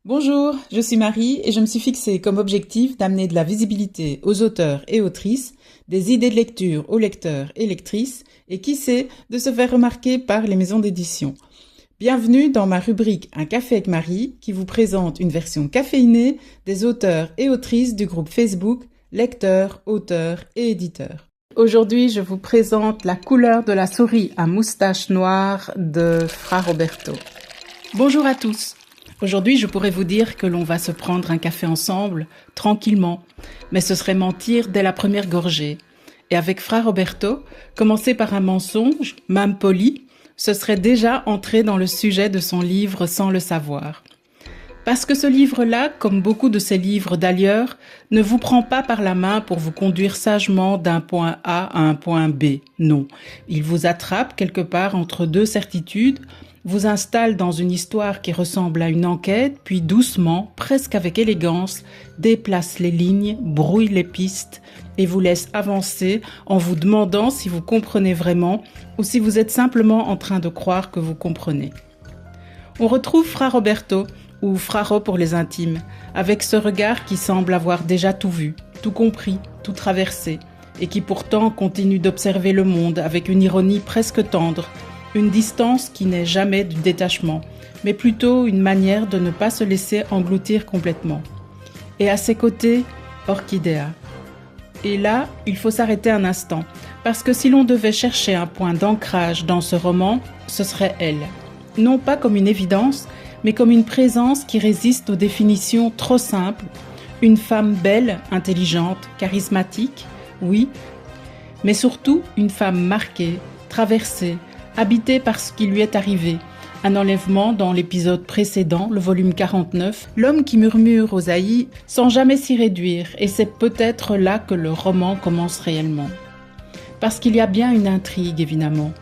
Bonjour, je suis Marie et je me suis fixé comme objectif d'amener de la visibilité aux auteurs et autrices, des idées de lecture aux lecteurs et lectrices et qui sait, de se faire remarquer par les maisons d'édition. Bienvenue dans ma rubrique Un café avec Marie qui vous présente une version caféinée des auteurs et autrices du groupe Facebook Lecteurs, auteurs et éditeurs. Aujourd'hui, je vous présente La couleur de la souris à moustache noire de Fra Roberto. Bonjour à tous. Aujourd'hui, je pourrais vous dire que l'on va se prendre un café ensemble, tranquillement, mais ce serait mentir dès la première gorgée. Et avec Fra Roberto, commencer par un mensonge, même poli, ce serait déjà entrer dans le sujet de son livre sans le savoir. Parce que ce livre-là, comme beaucoup de ces livres d'ailleurs, ne vous prend pas par la main pour vous conduire sagement d'un point A à un point B. Non, il vous attrape quelque part entre deux certitudes, vous installe dans une histoire qui ressemble à une enquête, puis doucement, presque avec élégance, déplace les lignes, brouille les pistes et vous laisse avancer en vous demandant si vous comprenez vraiment ou si vous êtes simplement en train de croire que vous comprenez. On retrouve Fra Roberto, ou Fraro pour les intimes, avec ce regard qui semble avoir déjà tout vu, tout compris, tout traversé, et qui pourtant continue d'observer le monde avec une ironie presque tendre, une distance qui n'est jamais du détachement, mais plutôt une manière de ne pas se laisser engloutir complètement. Et à ses côtés, Orchidea. Et là, il faut s'arrêter un instant, parce que si l'on devait chercher un point d'ancrage dans ce roman, ce serait elle. Non pas comme une évidence, mais comme une présence qui résiste aux définitions trop simples. Une femme belle, intelligente, charismatique, oui, mais surtout une femme marquée, traversée, habitée par ce qui lui est arrivé. Un enlèvement dans l'épisode précédent, le volume 49, l'homme qui murmure aux haïs sans jamais s'y réduire, et c'est peut-être là que le roman commence réellement. Parce qu'il y a bien une intrigue, évidemment.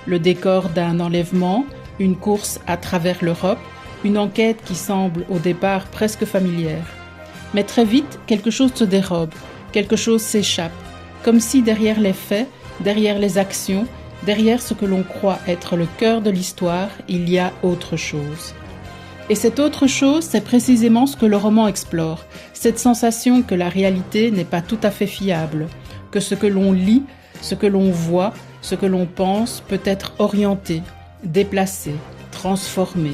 Le décor d'un enlèvement, une course à travers l'Europe, une enquête qui semble au départ presque familière. Mais très vite, quelque chose se dérobe, quelque chose s'échappe, comme si derrière les faits, derrière les actions, derrière ce que l'on croit être le cœur de l'histoire, il y a autre chose. Et cette autre chose, c'est précisément ce que le roman explore, cette sensation que la réalité n'est pas tout à fait fiable, que ce que l'on lit, ce que l'on voit, ce que l'on pense peut être orienté, déplacé, transformé.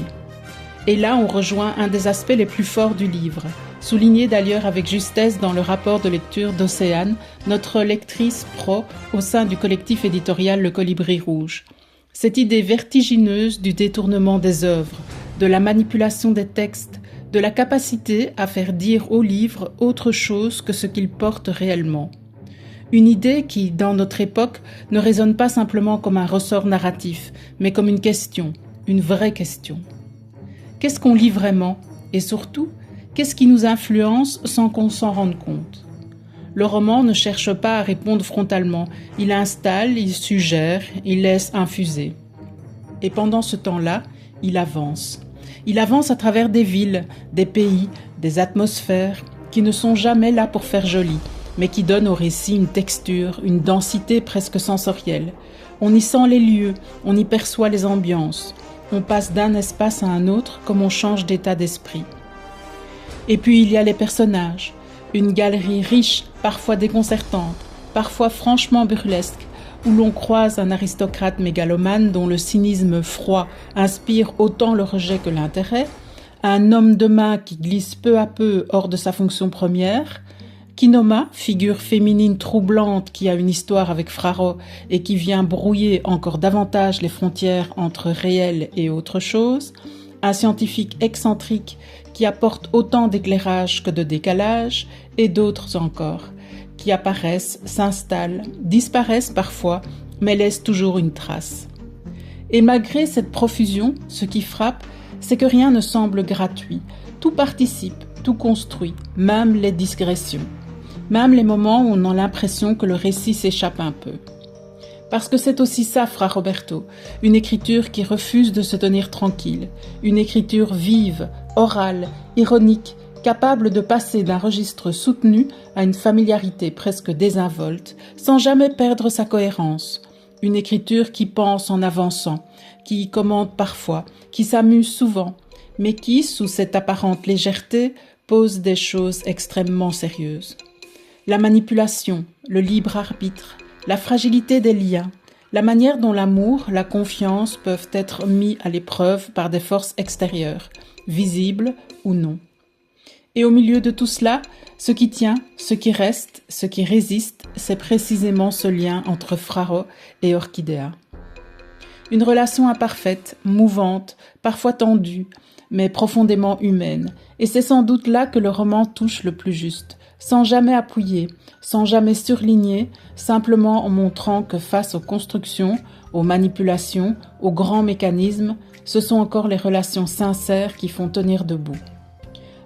Et là, on rejoint un des aspects les plus forts du livre, souligné d'ailleurs avec justesse dans le rapport de lecture d'Océane, notre lectrice pro au sein du collectif éditorial Le Colibri Rouge. Cette idée vertigineuse du détournement des œuvres, de la manipulation des textes, de la capacité à faire dire au livre autre chose que ce qu'il porte réellement. Une idée qui, dans notre époque, ne résonne pas simplement comme un ressort narratif, mais comme une question, une vraie question. Qu'est-ce qu'on lit vraiment? Et surtout, qu'est-ce qui nous influence sans qu'on s'en rende compte? Le roman ne cherche pas à répondre frontalement. Il installe, il suggère, il laisse infuser. Et pendant ce temps-là, il avance. Il avance à travers des villes, des pays, des atmosphères qui ne sont jamais là pour faire joli, mais qui donnent au récit une texture, une densité presque sensorielle. On y sent les lieux, on y perçoit les ambiances. On passe d'un espace à un autre comme on change d'état d'esprit. Et puis il y a les personnages, une galerie riche, parfois déconcertante, parfois franchement burlesque, où l'on croise un aristocrate mégalomane dont le cynisme froid inspire autant le rejet que l'intérêt, un homme de main qui glisse peu à peu hors de sa fonction première, Kinoma, figure féminine troublante qui a une histoire avec Fraro et qui vient brouiller encore davantage les frontières entre réel et autre chose, un scientifique excentrique qui apporte autant d'éclairage que de décalage, et d'autres encore, qui apparaissent, s'installent, disparaissent parfois, mais laissent toujours une trace. Et malgré cette profusion, ce qui frappe, c'est que rien ne semble gratuit, tout participe, tout construit, même les digressions. Même les moments où on a l'impression que le récit s'échappe un peu. Parce que c'est aussi ça, Fra Roberto, une écriture qui refuse de se tenir tranquille, une écriture vive, orale, ironique, capable de passer d'un registre soutenu à une familiarité presque désinvolte, sans jamais perdre sa cohérence, une écriture qui pense en avançant, qui commente parfois, qui s'amuse souvent, mais qui, sous cette apparente légèreté, pose des choses extrêmement sérieuses. La manipulation, le libre arbitre, la fragilité des liens, la manière dont l'amour, la confiance peuvent être mis à l'épreuve par des forces extérieures, visibles ou non. Et au milieu de tout cela, ce qui tient, ce qui reste, ce qui résiste, c'est précisément ce lien entre Fraro et Orchidea. Une relation imparfaite, mouvante, parfois tendue, mais profondément humaine. Et c'est sans doute là que le roman touche le plus juste, sans jamais appuyer, sans jamais surligner, simplement en montrant que face aux constructions, aux manipulations, aux grands mécanismes, ce sont encore les relations sincères qui font tenir debout.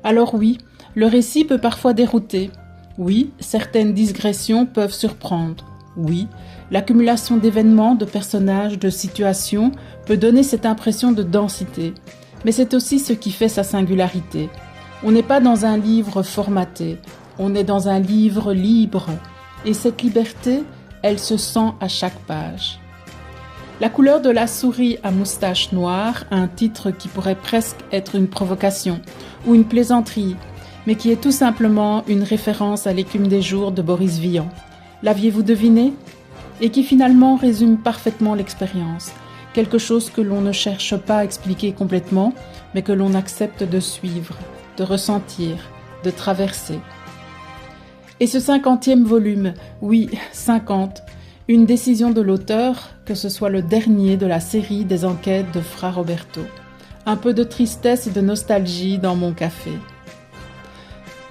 Alors oui, le récit peut parfois dérouter. Oui, certaines digressions peuvent surprendre. Oui, l'accumulation d'événements, de personnages, de situations peut donner cette impression de densité. Mais c'est aussi ce qui fait sa singularité. On n'est pas dans un livre formaté, on est dans un livre libre. Et cette liberté, elle se sent à chaque page. La couleur de la souris à moustache noire, un titre qui pourrait presque être une provocation ou une plaisanterie, mais qui est tout simplement une référence à l'écume des jours de Boris Vian. L'aviez-vous deviné? Et qui finalement résume parfaitement l'expérience. Quelque chose que l'on ne cherche pas à expliquer complètement, mais que l'on accepte de suivre, de ressentir, de traverser. Et ce 50e volume, oui, 50, une décision de l'auteur, que ce soit le dernier de la série des enquêtes de Fra Roberto. Un peu de tristesse et de nostalgie dans mon café.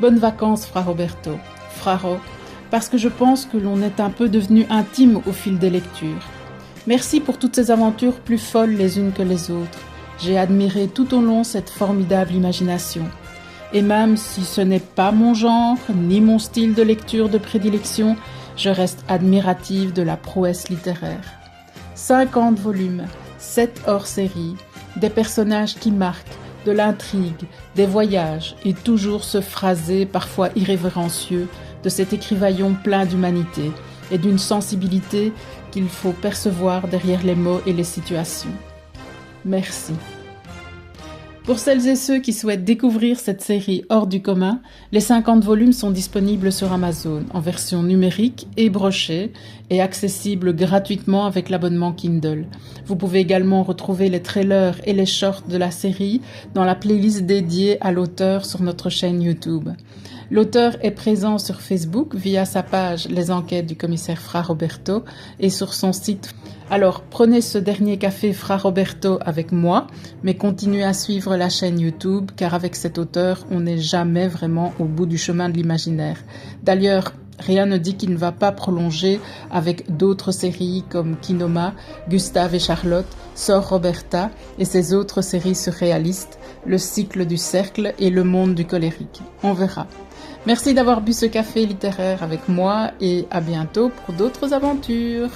Bonnes vacances, Fra Roberto. Fraro, parce que je pense que l'on est un peu devenu intime au fil des lectures. Merci pour toutes ces aventures plus folles les unes que les autres. J'ai admiré tout au long cette formidable imagination. Et même si ce n'est pas mon genre, ni mon style de lecture de prédilection, je reste admirative de la prouesse littéraire. 50 volumes, 7 hors-série, des personnages qui marquent, de l'intrigue, des voyages, et toujours ce phrasé parfois irrévérencieux de cet écrivaillon plein d'humanité et d'une sensibilité qu'il faut percevoir derrière les mots et les situations. Merci. Pour celles et ceux qui souhaitent découvrir cette série hors du commun, les 50 volumes sont disponibles sur Amazon en version numérique et brochée et accessibles gratuitement avec l'abonnement Kindle. Vous pouvez également retrouver les trailers et les shorts de la série dans la playlist dédiée à l'auteur sur notre chaîne YouTube. L'auteur est présent sur Facebook via sa page Les Enquêtes du commissaire Fra Roberto et sur son site. Alors prenez ce dernier café Fra Roberto avec moi, mais continuez à suivre la chaîne YouTube car avec cet auteur, on n'est jamais vraiment au bout du chemin de l'imaginaire. D'ailleurs, rien ne dit qu'il ne va pas prolonger avec d'autres séries comme Kinoma, Gustave et Charlotte, Sœur Roberta et ses autres séries surréalistes, Le cycle du cercle et Le monde du colérique. On verra. Merci d'avoir bu ce café littéraire avec moi et à bientôt pour d'autres aventures.